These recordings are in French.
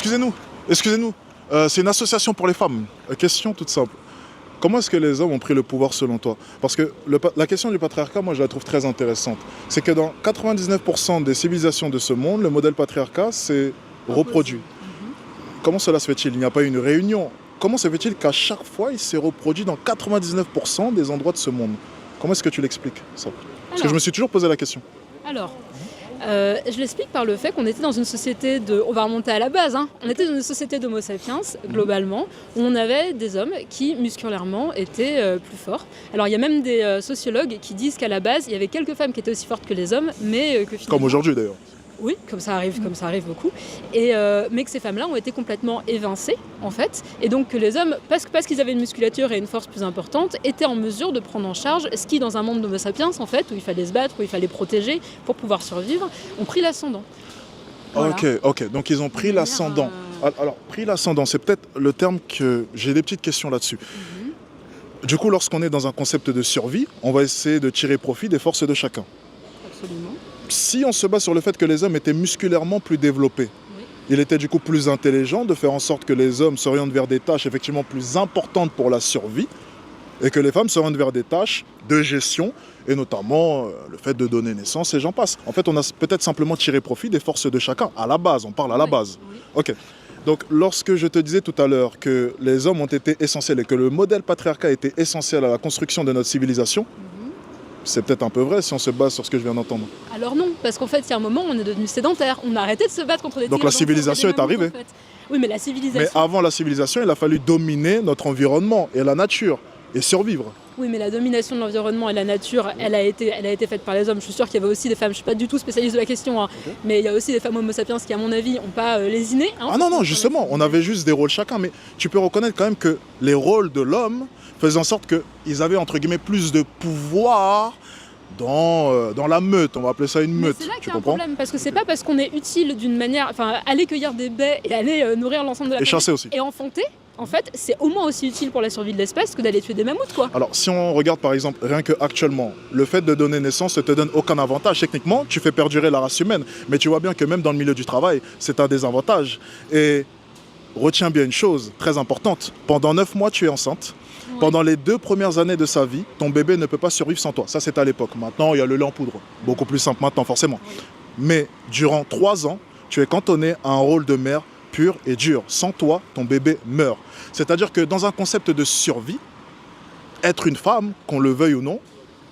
excusez-nous, excusez-nous. C'est une association pour les femmes. Question toute simple. Comment est-ce que les hommes ont pris le pouvoir selon toi? Parce que la question du patriarcat, moi, je la trouve très intéressante. C'est que dans 99% des civilisations de ce monde, le modèle patriarcat s'est reproduit. Comment cela se fait-il? Il n'y a pas eu une réunion. Comment se fait-il qu'à chaque fois, il s'est reproduit dans 99% des endroits de ce monde? Comment est-ce que tu l'expliques, ça? Parce que je me suis toujours posé la question. Alors, je l'explique par le fait qu'on était dans une société de... On va remonter à la base, hein. On était dans une société d'homo sapiens, globalement, où on avait des hommes qui, musculairement, étaient plus forts. Alors, il y a même des sociologues qui disent qu'à la base, il y avait quelques femmes qui étaient aussi fortes que les hommes, mais que finalement... Comme aujourd'hui, d'ailleurs. Oui, comme ça arrive beaucoup. Mais que ces femmes-là ont été complètement évincées, en fait. Et donc que les hommes, parce qu'ils avaient une musculature et une force plus importante, étaient en mesure de prendre en charge ce qui, dans un monde d'homo sapiens, en fait, où il fallait se battre, où il fallait protéger pour pouvoir survivre, ont pris l'ascendant. Voilà. Ok. Donc ils ont pris l'ascendant. Alors, pris l'ascendant, c'est peut-être le terme que... J'ai des petites questions là-dessus. Du coup, lorsqu'on est dans un concept de survie, on va essayer de tirer profit des forces de chacun. Absolument. Si on se base sur le fait que les hommes étaient musculairement plus développés, il était du coup plus intelligent de faire en sorte que les hommes s'orientent vers des tâches effectivement plus importantes pour la survie et que les femmes s'orientent vers des tâches de gestion et notamment le fait de donner naissance et j'en passe. En fait, on a peut-être simplement tiré profit des forces de chacun à la base, on parle à la base. Ok. Donc lorsque je te disais tout à l'heure que les hommes ont été essentiels et que le modèle patriarcat était essentiel à la construction de notre civilisation, c'est peut-être un peu vrai si on se base sur ce que je viens d'entendre. Alors non, parce qu'en fait, il y a un moment où on est devenu sédentaire. On a arrêté de se battre contre des tigres. Donc la civilisation est arrivée. En fait. Oui, mais la civilisation... Mais avant la civilisation, il a fallu dominer notre environnement et la nature et survivre. Oui, mais la domination de l'environnement et la nature, elle a été faite par les hommes. Je suis sûre qu'il y avait aussi des femmes, je ne suis pas du tout spécialiste de la question, mais il y a aussi des femmes homo sapiens qui, à mon avis, n'ont pas lésiné. Non, justement, on avait juste des rôles chacun, mais tu peux reconnaître quand même que les rôles de l'homme faisaient en sorte qu'ils avaient, entre guillemets, plus de pouvoir dans la meute, on va appeler ça une meute. C'est là qu'il y a un problème, parce que c'est pas parce qu'on est utile d'une manière, enfin, aller cueillir des baies et aller nourrir l'ensemble de la planète. Et chasser aussi. Et enfanter. En fait, c'est au moins aussi utile pour la survie de l'espèce que d'aller tuer des mammouths, quoi. Alors, si on regarde par exemple, rien que actuellement, le fait de donner naissance ne te donne aucun avantage. Techniquement, tu fais perdurer la race humaine. Mais tu vois bien que même dans le milieu du travail, c'est un désavantage. Et retiens bien une chose très importante. Pendant 9 mois, tu es enceinte. Pendant les 2 premières années de sa vie, ton bébé ne peut pas survivre sans toi. Ça, c'est à l'époque. Maintenant, il y a le lait en poudre. Beaucoup plus simple maintenant, forcément. Mais durant 3 ans, tu es cantonné à un rôle de mère pur et dur. Sans toi, ton bébé meurt. C'est-à-dire que dans un concept de survie, être une femme, qu'on le veuille ou non,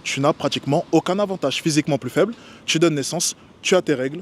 tu n'as pratiquement aucun avantage. Physiquement plus faible, tu donnes naissance, tu as tes règles.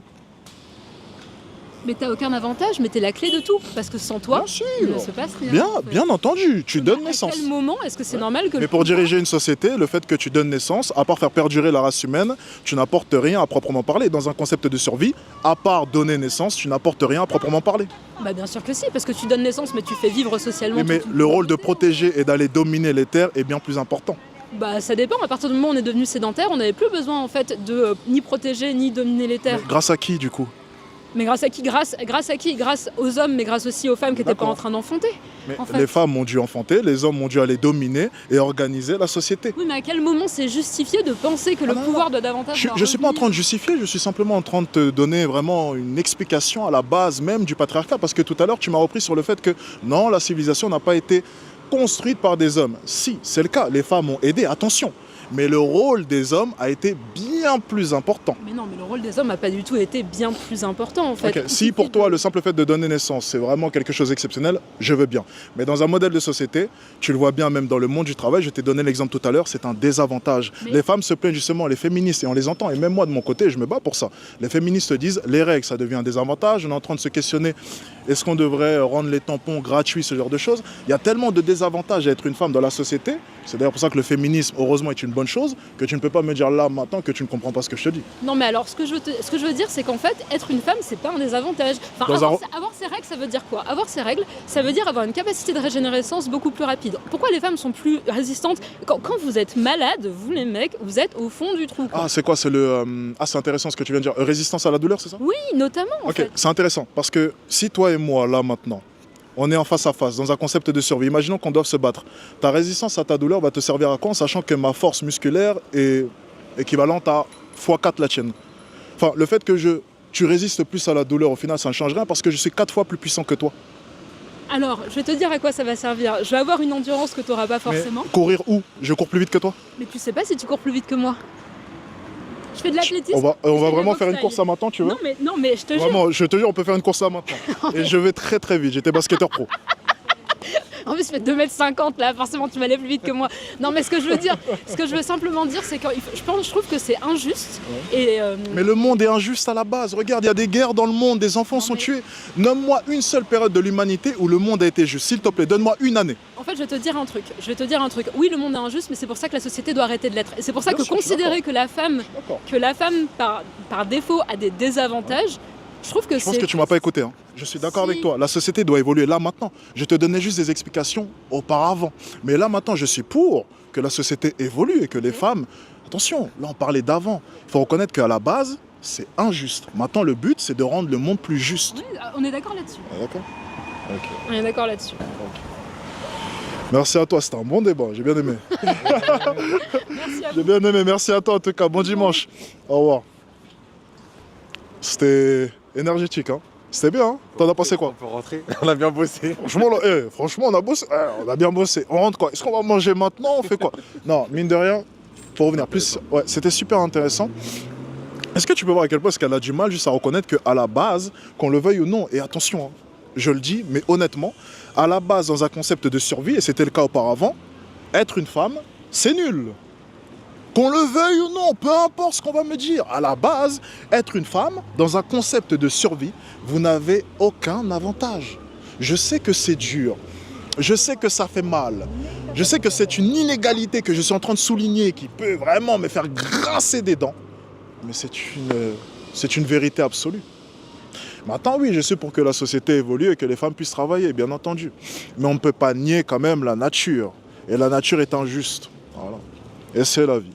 Mais t'as aucun avantage, mais t'es la clé de tout. Parce que sans toi, il ne se passe rien. Bien entendu, tu donnes naissance. À quel moment est-ce que c'est normal que... Mais pour diriger une société, le fait que tu donnes naissance, à part faire perdurer la race humaine, tu n'apportes rien à proprement parler. Dans un concept de survie, à part donner naissance, tu n'apportes rien à proprement parler. Bah bien sûr que si, parce que tu donnes naissance, mais tu fais vivre socialement... Mais le rôle de protéger et d'aller dominer les terres est bien plus important. Bah ça dépend, à partir du moment où on est devenu sédentaire, on n'avait plus besoin en fait de ni protéger ni dominer les terres. Mais grâce à qui du coup? Mais grâce à qui? Grâce à qui? Grâce aux hommes, mais grâce aussi aux femmes qui n'étaient pas en train d'enfanter. Mais les femmes ont dû enfanter, les hommes ont dû aller dominer et organiser la société. Oui, mais à quel moment c'est justifié de penser que le pouvoir doit davantage... Je ne suis pas en train de justifier, je suis simplement en train de te donner vraiment une explication à la base même du patriarcat. Parce que tout à l'heure, tu m'as repris sur le fait que non, la civilisation n'a pas été construite par des hommes. Si, c'est le cas, les femmes ont aidé, attention. Mais le rôle des hommes a été bien plus important. Mais non, mais le rôle des hommes n'a pas du tout été bien plus important en fait. Okay. Si pour toi le simple fait de donner naissance c'est vraiment quelque chose d'exceptionnel, je veux bien. Mais dans un modèle de société, tu le vois bien même dans le monde du travail, je t'ai donné l'exemple tout à l'heure, c'est un désavantage. Les femmes se plaignent justement, les féministes, et on les entend, et même moi de mon côté, je me bats pour ça. Les féministes disent, les règles, ça devient un désavantage, on est en train de se questionner, est-ce qu'on devrait rendre les tampons gratuits, ce genre de choses. Il y a tellement de désavantages à être une femme dans la société, c'est d'ailleurs pour ça que le féminisme, heureusement, est une bonne chose, que tu ne peux pas me dire là, maintenant, que tu ne comprends pas ce que je te dis. Non, mais alors, ce que je veux dire, c'est qu'en fait, être une femme, c'est pas un désavantage. Enfin, avoir ses règles, ça veut dire quoi? Avoir ses règles, ça veut dire avoir une capacité de régénérescence beaucoup plus rapide. Pourquoi les femmes sont plus résistantes? Quand vous êtes malade, vous les mecs, vous êtes au fond du trou, quoi. Ah, c'est quoi? C'est c'est intéressant ce que tu viens de dire. Résistance à la douleur, c'est ça? Oui, notamment, en fait. C'est intéressant, parce que si toi et moi, là, maintenant, on est en face à face, dans un concept de survie. Imaginons qu'on doive se battre. Ta résistance à ta douleur va te servir à quoi, en sachant que ma force musculaire est équivalente à x4 la tienne. Enfin, le fait que tu résistes plus à la douleur. Au final, ça ne change rien parce que je suis 4 fois plus puissant que toi. Alors, je vais te dire à quoi ça va servir. Je vais avoir une endurance que tu n'auras pas Mais forcément. courir où? Je cours plus vite que toi. Mais tu sais pas si tu cours plus vite que moi. Je fais de l'athlétisme. On va je fais de la vraiment boxe faire une taille. course à maintenant, tu veux? Non, mais je te jure. Vraiment, je te jure, on peut faire une course à maintenant. Et je vais très très vite. J'étais basketteur pro. En plus, je fais 2,50 m là, forcément tu vas aller plus vite que moi. Non, mais ce que je veux simplement dire, c'est que je trouve que c'est injuste. Et Mais le monde est injuste à la base. Regarde, il y a des guerres dans le monde, des enfants sont tués. Nomme-moi une seule période de l'humanité où le monde a été juste. S'il te plaît, donne-moi une année. en fait, je vais te dire un truc. Oui, le monde est injuste, mais c'est pour ça que la société doit arrêter de l'être. Et c'est pour ça Bien que sûr, je suis considérer que la femme, par défaut, a des désavantages, je trouve que Je pense que tu m'as pas écouté. Hein. Je suis d'accord Si. avec toi. La société doit évoluer là maintenant. Je te donnais juste des explications auparavant. Mais là maintenant, je suis pour que la société évolue et que les femmes... Attention, là on parlait d'avant. Il faut reconnaître qu'à la base, c'est injuste. Maintenant, le but, c'est de rendre le monde plus juste. Oui, on est d'accord là-dessus. Ah, d'accord. Ok. On est d'accord là-dessus. Merci à toi, c'était un bon débat. J'ai bien aimé. Merci à vous. J'ai bien aimé. Merci à toi en tout cas. Bon dimanche. Au revoir. C'était énergétique, hein. C'était bien, hein. T'en as pensé quoi? On peut rentrer. On a bien bossé. Franchement, là, franchement, on a bossé. On a bien bossé. On rentre quoi? Est-ce qu'on va manger maintenant? On fait quoi? Non, mine de rien, pour revenir plus, ouais, c'était super intéressant. Est-ce que tu peux voir à quel point est-ce qu'elle a du mal juste à reconnaître qu'à la base, qu'on le veuille ou non, et attention, hein, je le dis, mais honnêtement, à la base, dans un concept de survie, et c'était le cas auparavant, être une femme, c'est nul. Qu'on le veuille ou non, peu importe ce qu'on va me dire. À la base, être une femme, dans un concept de survie, vous n'avez aucun avantage. Je sais que c'est dur. Je sais que ça fait mal. Je sais que c'est une inégalité que je suis en train de souligner qui peut vraiment me faire grincer des dents. Mais c'est une vérité absolue. Maintenant, oui, je suis pour que la société évolue et que les femmes puissent travailler, bien entendu. Mais on ne peut pas nier quand même la nature. Et la nature est injuste. Voilà. Et c'est la vie.